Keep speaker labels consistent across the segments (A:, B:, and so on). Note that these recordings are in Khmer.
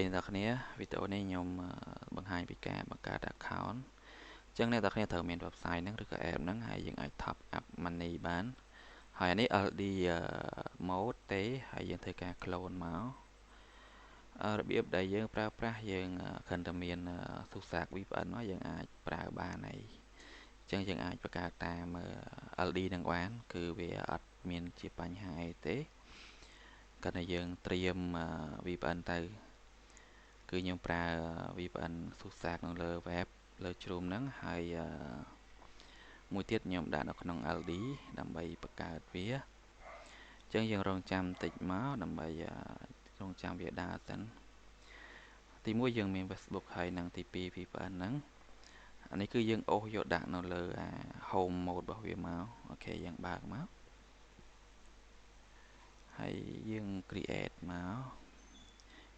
A: អ្នកទាំងគ្នាវីដេអូនេះខ្ញុំបង្ហាញពីការបង្កើត account អញ្ចឹងអ្នកទាំងគ្នាត្រូវមាន website ហ្នឹងឬក៏ app ហ្នឹងហើយយើងអាច top up money បានហើយអានេះ LD mode ទេហើយយើងធ្វើការ clone មករបៀបដែលយើងប្រើប្រាស់យើងគ្រាន់តែមានទូរស័ព្ទ VPN មកយើងអាចប្រើបានហើយអញ្ចឹងយើងអាចបង្កើតតាម LD ហ្នឹងបានគឺវាអត់មានជាបញ្ហាអីទេគ្រាន់តែយើងត្រៀម VPN ទៅគឺខ្ញុំប្រើ VPN ទូរស័ព្ទនៅលើ web លើជ្រុំហ្នឹងហើយមួយទៀតខ្ញុំដាក់នៅក្នុង LD ដើម្បីបង្កើតវាអញ្ចឹងយើងរងចាំតិចមកដើម្បីរងចាំវាដើរសិនទី1យើងមាន Facebook ហើយនិងទី2 VPN ហ្នឹងអានេះគឺយើងអូសយកដាក់នៅលើhome mode របស់វាមកអូខេយើងបើកមកហើយយើង create មក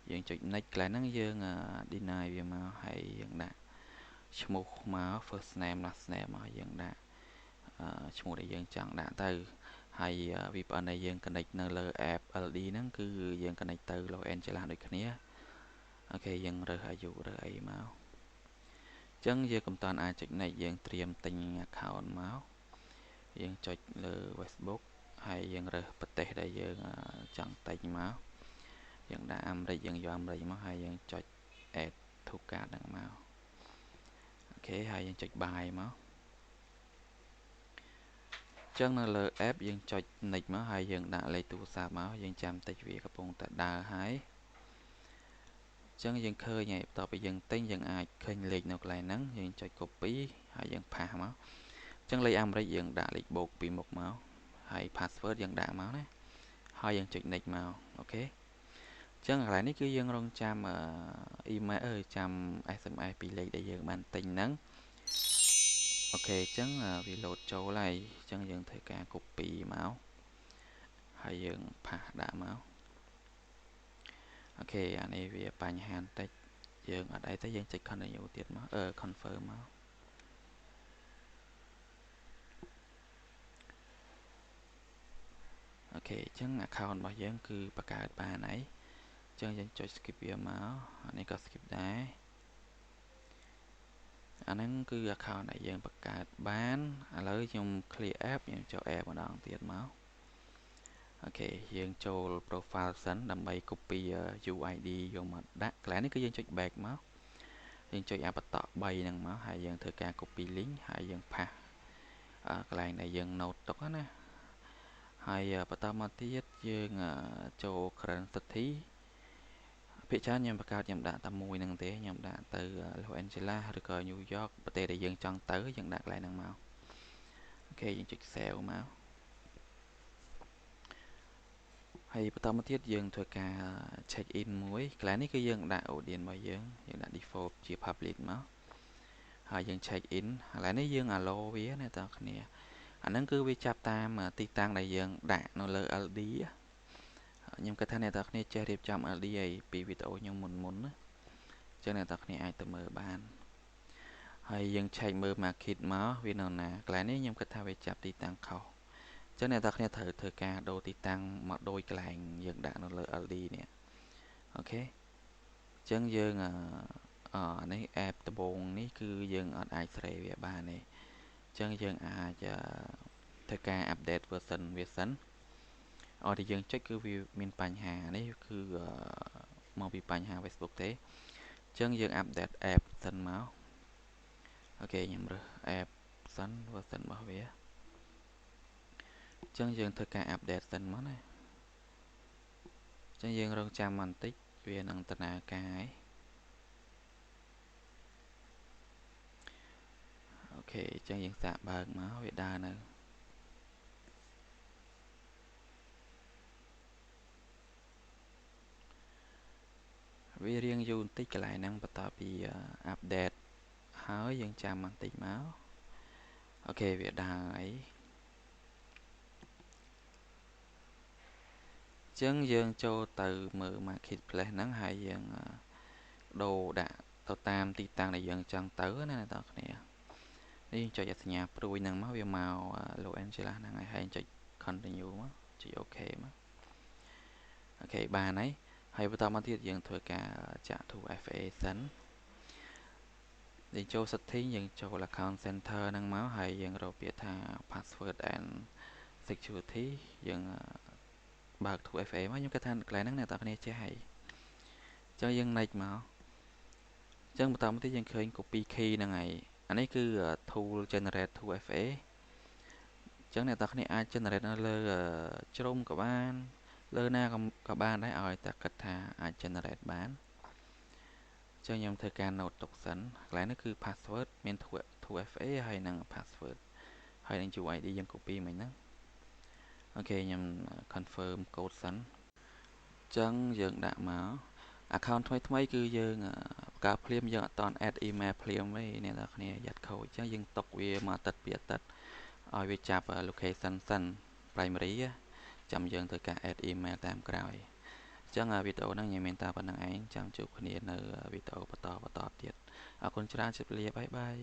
A: យើងចុច next កន្លែងហ្នឹងយើង deny វាមកហើយយើងដាក់ឈ្មោះមក first name last name មកយើងដាក់ឈ្មោះដែលយើងចង់ដាក់ទៅហើយ VPN ដែលយើង connect នៅលើ app LD ហ្នឹងគឺយើង connect ទៅ Los Angeles ដូចគ្នាអូខេយើងរើសអាយុរើសអីមកអញ្ចឹងយើងកំតាន់អាចចុច next យើងត្រៀមទិញ account មកយើងចុចលើ Facebook ហើយយើងរើសប្រទេសដែលយើងចង់ទិញមកយើងដាក់អាមេរិកយើងយកអាមេរិកមកហើយយើងចុច add to cart ហ្នឹងមកអូខេហើយយើងចុច buy មកអញ្ចឹងនៅលើ app យើងចុច next មកហើយយើងដាក់លេខទូរស័ព្ទមកយើងចាំតិចវាកំពុងតែដើរហើយអញ្ចឹងយើងឃើញហើយបន្ទាប់ពីយើងទិញយើងអាចឃើញលេខនៅកន្លែងហ្នឹងយើងចុច copy ហើយយើងផាសមកអញ្ចឹងលេខអាមេរិកយើងដាក់លេខបូកពីមុខមកហើយ password យើងដាក់មកណាហើយយើងចុច next មកអូខេអញ្ចឹងកន្លែងនេះគឺយើងរងចាំemail ចាំ SMS ពីលេខដែលយើងបានទិញហ្នឹងអូខេអញ្ចឹងវាលោតចូលហើយអញ្ចឹងយើងធ្វើការ copy មកហើយយើងផាសដាក់មកអូខេអានេះវាបញ្ហាបន្តិចយើងអត់អីទេយើងចុច continue ទៀតមកconfirm មកអូខេអញ្ចឹង account របស់យើងគឺបង្កើតបានហើយអញ្ចឹងយើងចុច skip វាមកអានេះក៏ skip ដែរអាហ្នឹងគឺ account ដែលយើងបង្កើតបានឥឡូវខ្ញុំ clear app ខ្ញុំចូល app ម្ដងទៀតមកអូខេយើងចូល profile សិនដើម្បី copy UID យកមកដាក់កន្លែងនេះគឺយើងចុច back មកយើងចុចបតក3ហ្នឹងមកហើយយើងធ្វើការ copy link ហើយយើងផាសកន្លែងដែលយើង note ទុកណាហើយបន្តមកទៀតយើងចូល currency ភាគច្រើនខ្ញុំបង្កើតខ្ញុំដាក់តែមួយហ្នឹងទេខ្ញុំដាក់ទៅ Los Angeles ឬក៏ New York ប្រទេសដែលយើងចង់ទៅយើងដាក់កន្លែងហ្នឹងមកអូខេយើងចុច save មកហើយបន្តមកទៀតយើងធ្វើការ check in មួយកន្លែងនេះគឺយើងដាក់ audience របស់យើងដាក់ default ជា public មកហើយយើង check in កន្លែងនេះយើង allow វាណាតើគ្នាអាហ្នឹងគឺវាចាប់តាមទីតាំងដែលយើងដាក់នៅលើ LD ខ្ញុំគិតថាអ្នកនរគ្នាចេះរៀបចំ LD ឲ្យពីវីដេអូខ្ញុំមុនណាអញ្ចឹងអ្នកនរគ្នាអាចទៅមើលបានហើយយើងឆែកមើល market មកវានៅណាកន្លែងនេះខ្ញុំគិតថាវាចាប់ទីតាំងខុសអញ្ចឹងអ្នកនរគ្នាត្រូវធ្វើការដូរទីតាំងមកដូចកន្លែងយើងដាក់នៅលើ LD នេះអូខេអញ្ចឹងយើងនេះ app ដំបូងនេះគឺយើងអត់អាចស្រីវាបានទេអញ្ចឹងយើងអាចធ្វើការ update version វាសិនអត់ដែលយើងចុចគឺវាមានបញ្ហានេះគឺមកពីបញ្ហា Facebook ទេអញ្ចឹងយើង update app សិនមកអូខេខ្ញុំរើស app សិន version របស់វាអញ្ចឹងយើងធ្វើការ update សិនមកណាអញ្ចឹងយើងរងចាំបន្តិចវានឹងដំណើរការហើយអូខេអញ្ចឹងយើងសាកបើកមកវាដើរនៅវារៀងយូរបន្តិចកន្លែងហ្នឹងបន្ទាប់ពី update ហើយយើងចាំបន្តិចមកអូខេវាដើរហើយអញ្ចឹងយើងចូលទៅមើល marketplace ហ្នឹងហើយយើងដូរដាក់ទៅតាមទីតាំងដែលយើងចង់ទៅណាអ្នកនរគ្នានេះចុចសញ្ញាព្រួយហ្នឹងមកវាមក Los Angeles ហ្នឹងហើយចុច continue មកចុច OK មកអូខេបានហើយ ហើយបន្តមកទៀតយើងធ្វើការចាក់ 2FA សិនយើងចូល setting យើងចូល account center ហ្នឹងមកហើយយើងរកពាក្យថា password and security យើងបើក 2FA មកខ្ញុំគិតថាកន្លែងហ្នឹងអ្នកនរគ្នាចេះហើយអញ្ចឹងយើង next មកអញ្ចឹងបន្តមកទៀតយើងឃើញ copy key ហ្នឹងហើយអានេះគឺ tool generate 2FA អញ្ចឹងអ្នកនរគ្នាអាច generate នៅលើជ្រុំក៏បានលើណាក៏បានដែរឲ្យតែគិតថាអាច generate បានអញ្ចឹងខ្ញុំធ្វើការ note ទុកសិនកន្លែងនេះគឺ password មាន 2FA ហើយនឹង password ហើយនឹង UID យើង copy មិញហ្នឹងអូខេខ្ញុំ confirm code សិនអញ្ចឹងយើងដាក់មក account ថ្មីគឺយើងបង្កើតភ្លាមយើងអត់តន់ add email ភ្លាមទេអ្នកនរគ្នាយ៉ាត់ខូចអញ្ចឹងយើងຕົកវាមួយអាទិត្យពីរអាទិត្យឲ្យវាចាប់ location សិន primary ចាំយើងធ្វើការ add email តាមក្រោយអញ្ចឹងវីដេអូហ្នឹងខ្ញុំមានតែប៉ុណ្្នឹងឯងចាំជួបគ្នានៅវីដេអូបន្តទៀតអរគុណច្រើនជម្រាបលាបាយបាយ